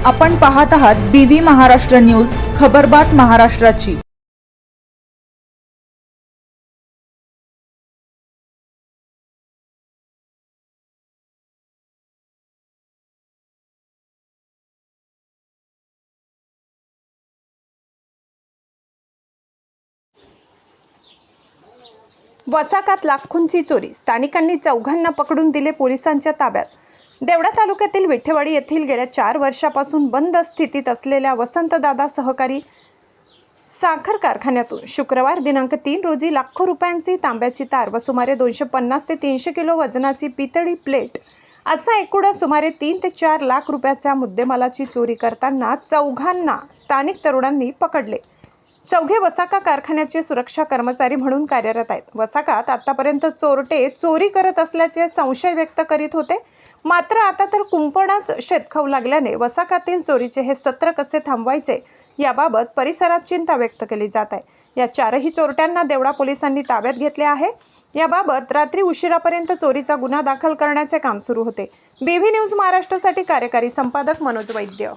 आपण पाहत आहात BV महाराष्ट्र न्यूज, खबरबात महाराष्ट्राची। वसाकात लाखोंची चोरी, स्थानिकांनी चौघांना पकडून दिले पोलिसांच्या ताब्यात। देवळा तालुक्यातील विठेवाडी येथील गेल्या 4 वर्षापासून बंद स्थितीत असलेल्या वसंतदादा सहकारी साखर कारखान्यातून शुक्रवार दिनांक 3 रोजी लाखो रुपयांची तांब्याची तार व सुमारे 250 ते 300 किलो वजनाची पितळी प्लेट असा एकूण सुमारे 3 ते 4 लाख रुपयाच्या मुद्देमालाची चोरी करताना चौघांना स्थानिक तरुणांनी पकडले। चौघे वसाका कारखान्याचे सुरक्षा कर्मचारी म्हणून कार्यरत आहेत। वसाकात आतापर्यंत चोरटे चोरी करत असल्याचे संशय व्यक्त करीत होते, मात्र आता तर कुंपणच शेतखाऊ लागल्याने वसाकातील चोरीचे हे सत्र कसे थांबवायचे याबाबत परिसरात चिंता व्यक्त केली जात आहे। या 4ही चोरट्यांना देवळा पोलिसांनी ताब्यात घेतले आहे। याबाबत रात्री उशिरापर्यंत चोरीचा गुन्हा दाखल करण्याचे काम सुरू होते। BV न्यूज महाराष्ट्रासाठी कार्यकारी संपादक मनोज वैद्य।